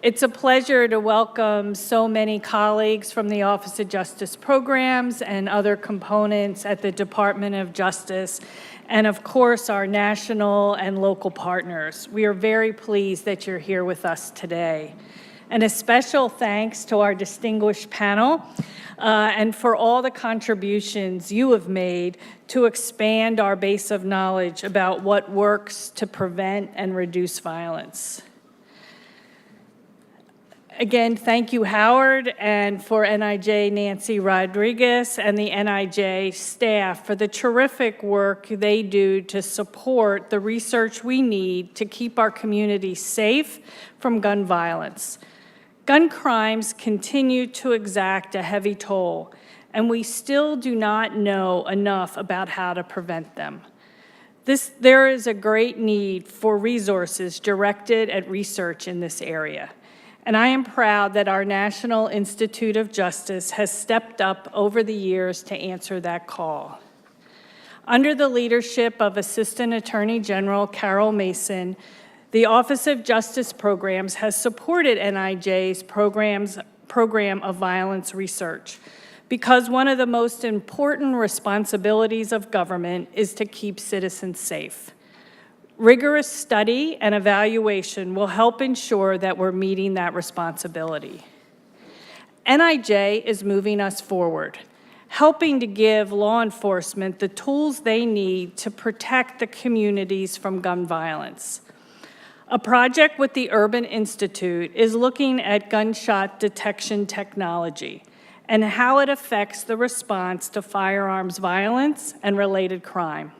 It's a pleasure to welcome so many colleagues from the Office of Justice Programs and other components at the Department of Justice, and of course our national and local partners. We are very pleased that you're here with us today. And a special thanks to our distinguished panel and for all the contributions you have made to expand our base of knowledge about what works to prevent and reduce violence. Again, thank you, Howard, and for NIJ Nancy Rodriguez and the NIJ staff for the terrific work they do to support the research we need to keep our community safe from gun violence. Gun crimes continue to exact a heavy toll, and we still do not know enough about how to prevent them. There is a great need for resources directed at research in this area. And I am proud that our National Institute of Justice has stepped up over the years to answer that call. Under the leadership of Assistant Attorney General Carol Mason, the Office of Justice Programs has supported NIJ's program of violence research because one of the most important responsibilities of government is to keep citizens safe. Rigorous study and evaluation will help ensure that we're meeting that responsibility. NIJ is moving us forward, helping to give law enforcement the tools they need to protect the communities from gun violence. A project with the Urban Institute is looking at gunshot detection technology and how it affects the response to firearms violence and related crime.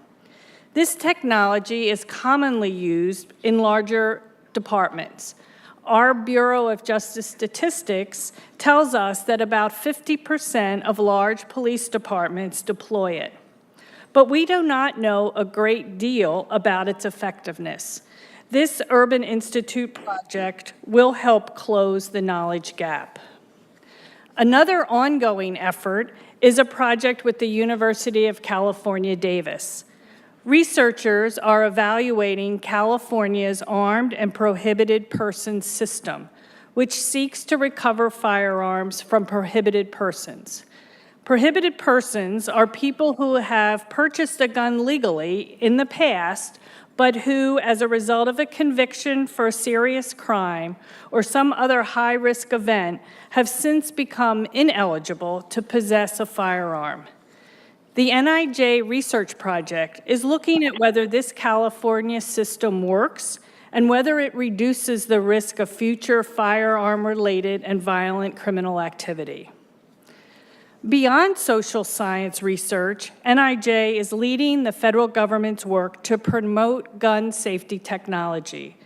This technology is commonly used in larger departments. Our Bureau of Justice Statistics tells us that about 50% of large police departments deploy it. But we do not know a great deal about its effectiveness. This Urban Institute project will help close the knowledge gap. Another ongoing effort is a project with the University of California, Davis. Researchers are evaluating California's Armed and Prohibited Persons System, which seeks to recover firearms from prohibited persons. Prohibited persons are people who have purchased a gun legally in the past, but who, as a result of a conviction for a serious crime or some other high-risk event, have since become ineligible to possess a firearm. The NIJ research project is looking at whether this California system works and whether it reduces the risk of future firearm-related and violent criminal activity. Beyond social science research, NIJ is leading the federal government's work to promote gun safety technology.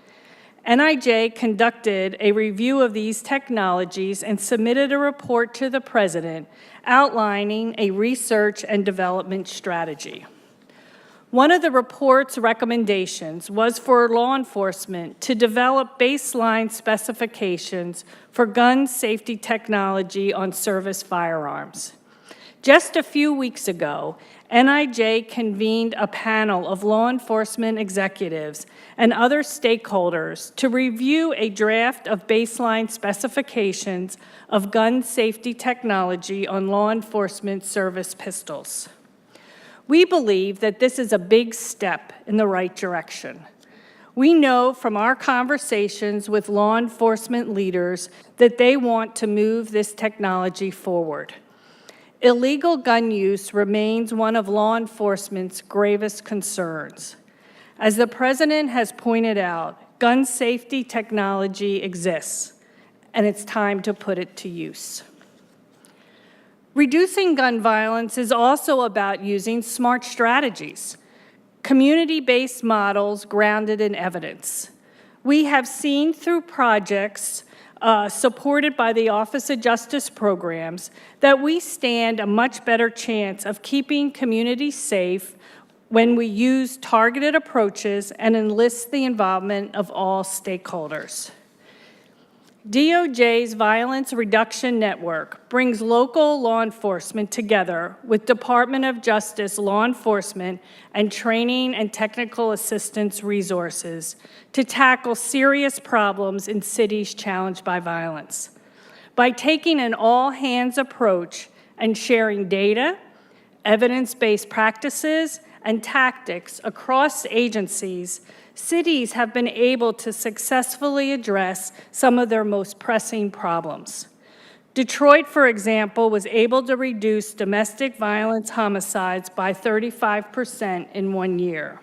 NIJ conducted a review of these technologies and submitted a report to the President outlining a research and development strategy. One of the report's recommendations was for law enforcement to develop baseline specifications for gun safety technology on service firearms. Just a few weeks ago, NIJ convened a panel of law enforcement executives and other stakeholders to review a draft of baseline specifications of gun safety technology on law enforcement service pistols. We believe that this is a big step in the right direction. We know from our conversations with law enforcement leaders that they want to move this technology forward. Illegal gun use remains one of law enforcement's gravest concerns. As the President has pointed out, gun safety technology exists, and it's time to put it to use. Reducing gun violence is also about using smart strategies, community-based models grounded in evidence. We have seen through projects supported by the Office of Justice Programs that we stand a much better chance of keeping communities safe when we use targeted approaches and enlist the involvement of all stakeholders. DOJ's Violence Reduction Network brings local law enforcement together with Department of Justice law enforcement and training and technical assistance resources to tackle serious problems in cities challenged by violence. By taking an all-hands approach and sharing data, evidence-based practices, and tactics across agencies, cities have been able to successfully address some of their most pressing problems. Detroit, for example, was able to reduce domestic violence homicides by 35% in 1 year.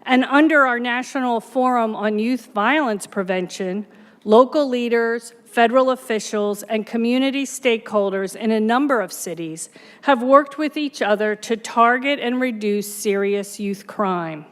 And under our National Forum on Youth Violence Prevention, local leaders, federal officials, and community stakeholders in a number of cities have worked with each other to target and reduce serious youth crime.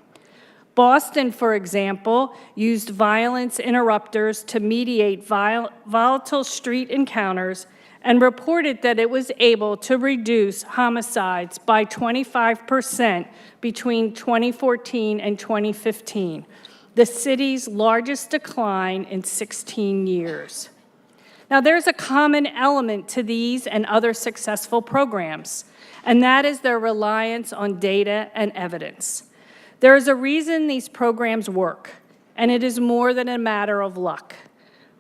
Boston, for example, used violence interrupters to mediate volatile street encounters and reported that it was able to reduce homicides by 25% between 2014 and 2015, the city's largest decline in 16 years. Now, there's a common element to these and other successful programs, and that is their reliance on data and evidence. There is a reason these programs work, and it is more than a matter of luck.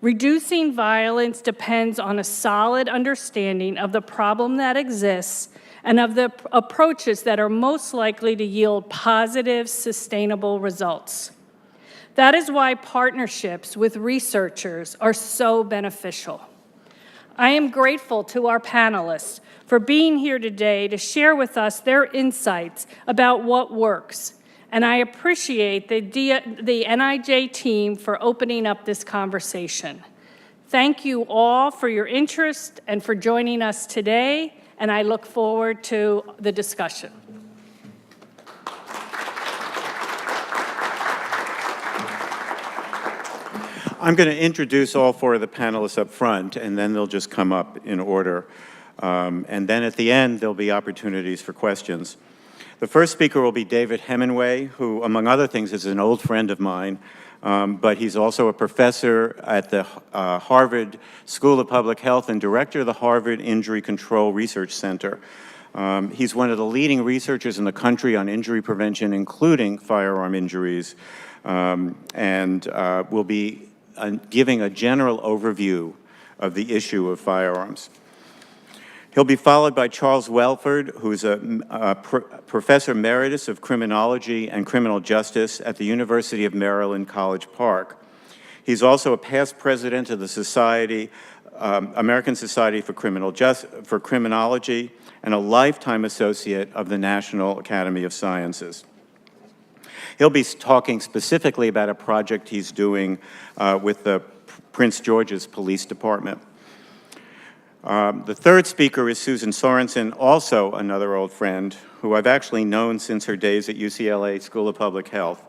Reducing violence depends on a solid understanding of the problem that exists and of the approaches that are most likely to yield positive, sustainable results. That is why partnerships with researchers are so beneficial. I am grateful to our panelists for being here today to share with us their insights about what works. And I appreciate the NIJ team for opening up this conversation. Thank you all for your interest and for joining us today, and I look forward to the discussion. I'm going to introduce all four of the panelists up front, and then they'll just come up in order. And then at the end, there'll be opportunities for questions. The first speaker will be David Hemingway, who, among other things, is an old friend of mine, but he's also a professor at the Harvard School of Public Health and director of the Harvard Injury Control Research Center. He's one of the leading researchers in the country on injury prevention, including firearm injuries, and will be giving a general overview of the issue of firearms. He'll be followed by Charles Welford, who's a professor emeritus of criminology and criminal justice at the University of Maryland, College Park. He's also a past president of the Society, American Society for Criminology, and a lifetime associate of the National Academy of Sciences. He'll be talking specifically about a project he's doing with the Prince George's Police Department. The third speaker is Susan Sorenson, also another old friend, who I've actually known since her days at UCLA School of Public Health.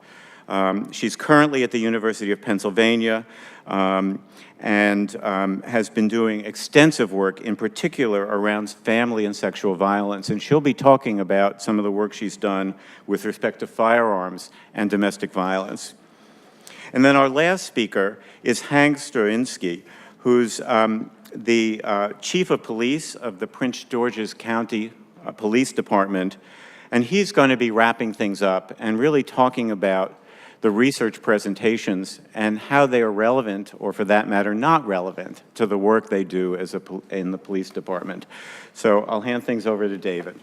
She's currently at the University of Pennsylvania and has been doing extensive work, in particular around family and sexual violence. And she'll be talking about some of the work she's done with respect to firearms and domestic violence. And then our last speaker is Hank Straczynski, who's the chief of police of the Prince George's County Police Department, and he's going to be wrapping things up and really talking about the research presentations and how they are relevant, or for that matter, not relevant, to the work they do in the police department. So I'll hand things over to David.